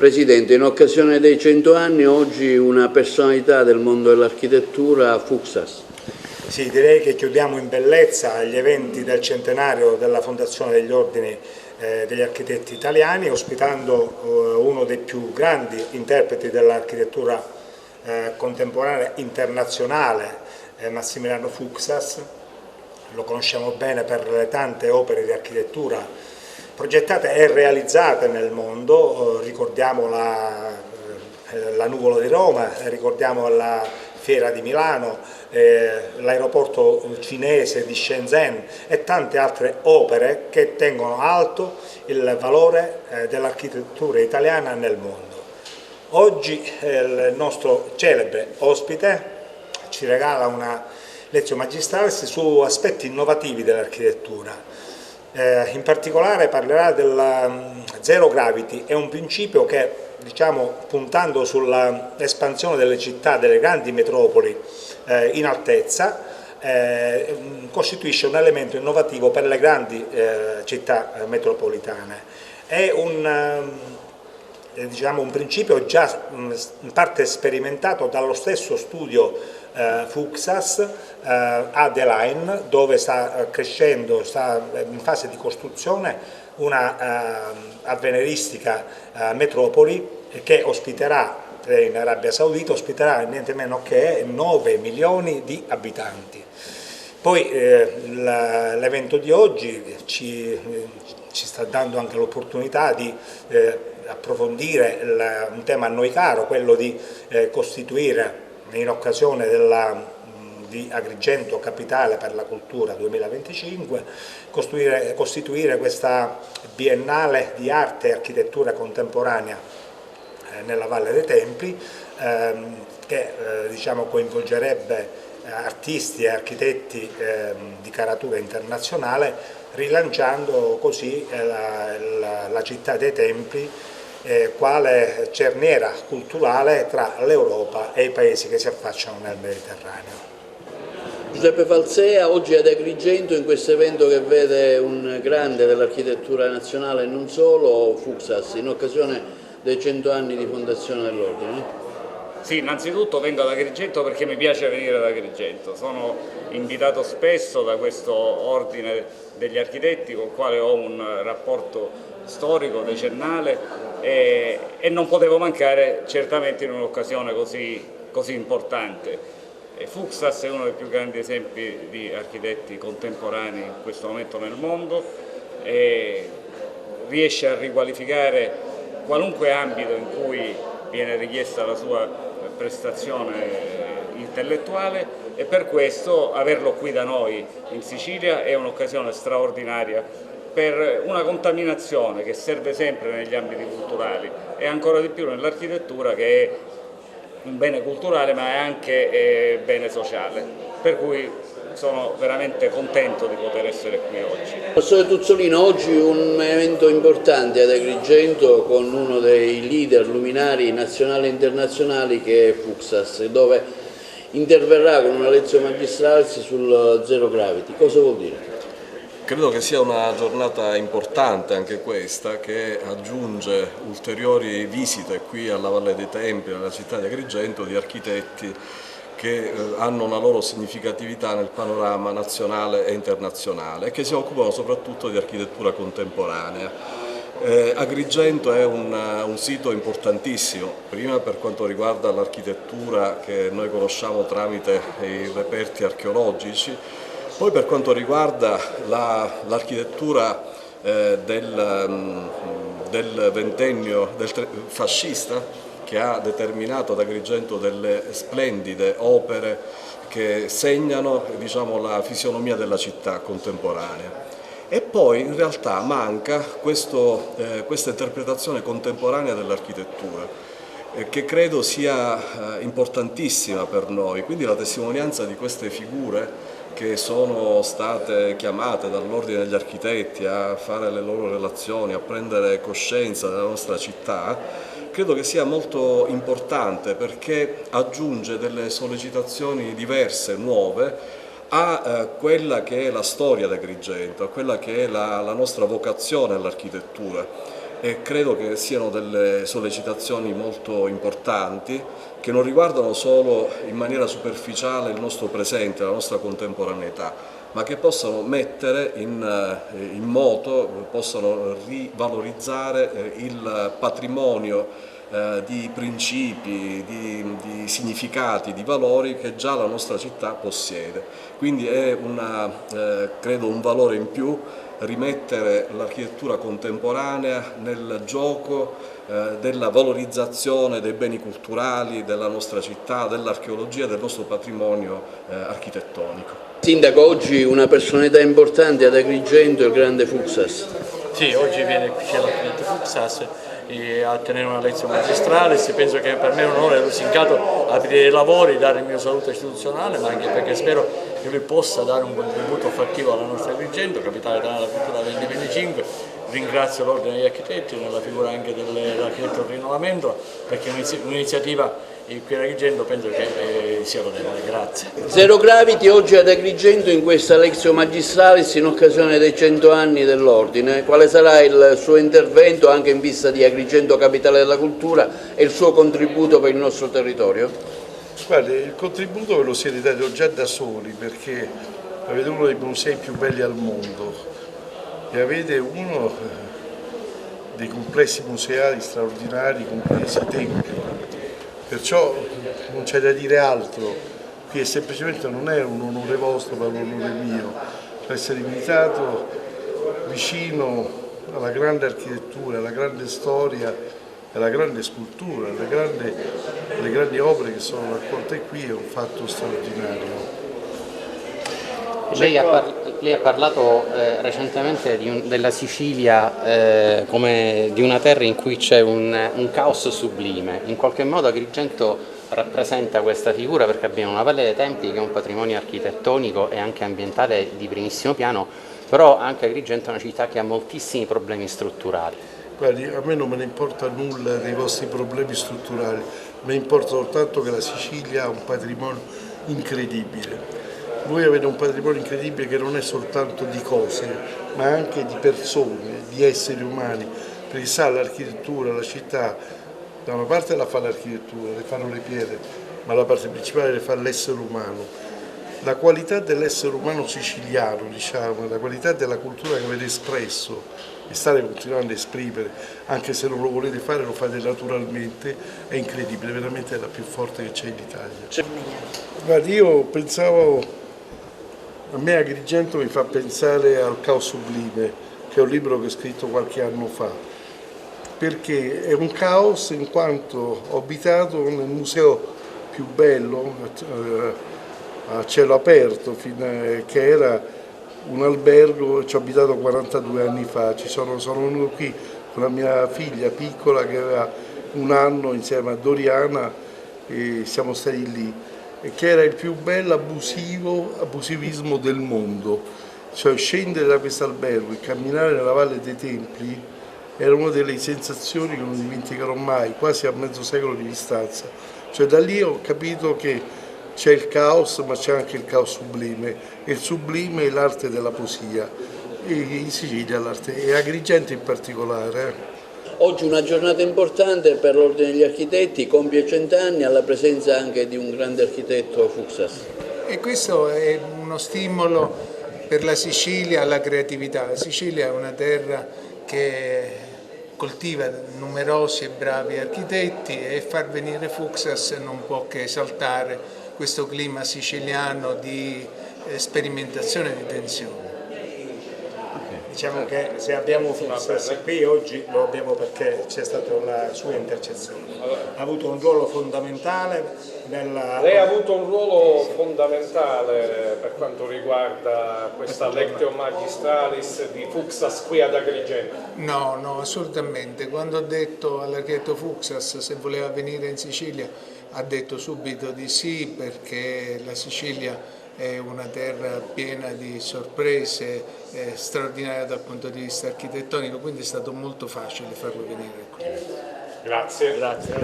Presidente, in occasione dei 100 anni, oggi una personalità del mondo dell'architettura, Fuksas. Sì, direi che chiudiamo in bellezza gli eventi del centenario della Fondazione degli Ordini degli Architetti Italiani, ospitando uno dei più grandi interpreti dell'architettura contemporanea internazionale, Massimiliano Fuksas. Lo conosciamo bene per le tante opere di architettura progettate e realizzate nel mondo. Ricordiamo la Nuvola di Roma, ricordiamo la Fiera di Milano, l'aeroporto cinese di Shenzhen e tante altre opere che tengono alto il valore dell'architettura italiana nel mondo. Oggi il nostro celebre ospite ci regala una lezione magistralis su aspetti innovativi dell'architettura. In particolare parlerà della zero gravity, è un principio che, puntando sull'espansione delle città, delle grandi metropoli in altezza, costituisce un elemento innovativo per le grandi città metropolitane. È un principio già in parte sperimentato dallo stesso studio Fuksas a The Line, dove sta crescendo, sta in fase di costruzione una avveniristica metropoli che ospiterà, in Arabia Saudita, ospiterà niente meno che 9 milioni di abitanti. Poi l'evento di oggi ci sta dando anche l'opportunità di approfondire un tema a noi caro, quello di costituire, in occasione di Agrigento Capitale per la Cultura 2025, costituire questa biennale di arte e architettura contemporanea nella Valle dei Templi, che coinvolgerebbe artisti e architetti di caratura internazionale, rilanciando così la città dei Templi quale cerniera culturale tra l'Europa e i paesi che si affacciano nel Mediterraneo. Giuseppe Falsea, oggi ad Agrigento, in questo evento che vede un grande dell'architettura nazionale e non solo, Fuksas, in occasione dei 100 anni di fondazione dell'Ordine. Sì, innanzitutto vengo ad Agrigento perché mi piace venire ad Agrigento. Sono invitato spesso da questo ordine degli architetti con il quale ho un rapporto storico, decennale, e non potevo mancare certamente in un'occasione così importante. Fuksas è uno dei più grandi esempi di architetti contemporanei in questo momento nel mondo, e riesce a riqualificare qualunque ambito in cui viene richiesta la sua prestazione intellettuale, e per questo averlo qui da noi in Sicilia è un'occasione straordinaria per una contaminazione che serve sempre negli ambiti culturali e ancora di più nell'architettura, che è un bene culturale ma è anche bene sociale, per cui sono veramente contento di poter essere qui oggi. Professore Tuzzolino, oggi un evento importante ad Agrigento con uno dei leader luminari nazionali e internazionali che è Fuksas, dove interverrà con una lezione magistrale sul zero gravity. Cosa vuol dire? Credo che sia una giornata importante anche questa, che aggiunge ulteriori visite qui alla Valle dei Templi, alla città di Agrigento, di architetti che hanno una loro significatività nel panorama nazionale e internazionale e che si occupano soprattutto di architettura contemporanea. Agrigento è un sito importantissimo, prima per quanto riguarda l'architettura che noi conosciamo tramite i reperti archeologici, poi per quanto riguarda l'architettura del ventennio fascista, che ha determinato ad Agrigento delle splendide opere che segnano, la fisionomia della città contemporanea. E poi in realtà manca questa interpretazione contemporanea dell'architettura, che credo sia importantissima per noi, quindi la testimonianza di queste figure che sono state chiamate dall'Ordine degli Architetti a fare le loro relazioni, a prendere coscienza della nostra città, credo che sia molto importante perché aggiunge delle sollecitazioni diverse, nuove, a quella che è la storia di Agrigento, a quella che è la nostra vocazione all'architettura. e credo che siano delle sollecitazioni molto importanti che non riguardano solo in maniera superficiale il nostro presente, la nostra contemporaneità, ma che possano mettere in moto, possano rivalorizzare il patrimonio di principi, di significati, di valori che già la nostra città possiede. Quindi è credo un valore in più rimettere l'architettura contemporanea nel gioco della valorizzazione dei beni culturali della nostra città, dell'archeologia, del nostro patrimonio architettonico. Sindaco, oggi una personalità importante ad Agrigento, il grande Fuksas. Sì, oggi viene qui l'architetto Fuksas a tenere una lezione magistrale. Penso che per me è un onore lusingato aprire i lavori, dare il mio saluto istituzionale, ma anche perché spero che lui possa dare un contributo fattivo alla nostra Agrigento, capitale italiana della cultura 2025. Ringrazio l'Ordine degli Architetti, nella figura anche dell'architetto Rino Lamendola, perché è un'iniziativa qui ad Agrigento penso che sia lodevole. Grazie. Zero Gravity oggi ad Agrigento in questa Lectio Magistralis in occasione dei 100 anni dell'Ordine. Quale sarà il suo intervento anche in vista di Agrigento capitale della cultura e il suo contributo per il nostro territorio? Guardi, il contributo ve lo siete dato già da soli, perché avete uno dei musei più belli al mondo e avete uno dei complessi museali straordinari, compresi i templi. Perciò non c'è da dire altro, qui è semplicemente non è un onore vostro ma un onore mio, per essere invitato vicino alla grande architettura, alla grande storia, alla grande scultura, alle grandi opere che sono raccolte qui è un fatto straordinario. Lei ha parlato recentemente della Sicilia come di una terra in cui c'è un caos sublime. In qualche modo Agrigento rappresenta questa figura perché abbiamo una Valle dei Templi che è un patrimonio architettonico e anche ambientale di primissimo piano, però anche Agrigento è una città che ha moltissimi problemi strutturali. Guardi, a me non me ne importa nulla dei vostri problemi strutturali, mi importa soltanto che la Sicilia ha un patrimonio incredibile. Voi avete un patrimonio incredibile che non è soltanto di cose, ma anche di persone, di esseri umani, perché sa l'architettura, la città, da una parte la fa l'architettura, le fanno le pietre, ma la parte principale le fa l'essere umano. La qualità dell'essere umano siciliano, diciamo, la qualità della cultura che avete espresso e state continuando a esprimere, anche se non lo volete fare, lo fate naturalmente, è incredibile, veramente è la più forte che c'è in Italia. Guardi, io pensavo... A me Agrigento mi fa pensare al Caos Sublime, che è un libro che ho scritto qualche anno fa, perché è un caos in quanto ho abitato nel museo più bello, a cielo aperto, che era un albergo, ci ho abitato 42 anni fa, sono venuto qui con la mia figlia piccola che aveva un anno insieme a Doriana e siamo stati lì. Che era il più bello abusivismo del mondo, cioè scendere da questo albergo e camminare nella Valle dei Templi era una delle sensazioni che non dimenticherò mai, quasi a mezzo secolo di distanza. Cioè da lì ho capito che c'è il caos, ma c'è anche il caos sublime, e il sublime è l'arte della poesia, e in Sicilia l'arte, e Agrigento in particolare. Oggi una giornata importante per l'Ordine degli Architetti, compie 100 anni alla presenza anche di un grande architetto Fuksas. E questo è uno stimolo per la Sicilia alla creatività. La Sicilia è una terra che coltiva numerosi e bravi architetti e far venire Fuksas non può che esaltare questo clima siciliano di sperimentazione e di tensione. Diciamo che se abbiamo Fuksas qui oggi lo abbiamo perché c'è stata la sua intercessione. Ha avuto un ruolo fondamentale nella... Lei ha avuto un ruolo fondamentale per quanto riguarda questa Lectio Magistralis di Fuksas qui ad Agrigento? No, assolutamente. Quando ho detto all'architetto Fuksas se voleva venire in Sicilia ha detto subito di sì, perché la Sicilia è una terra piena di sorprese, straordinaria dal punto di vista architettonico, quindi è stato molto facile farlo venire qui. Grazie. Grazie.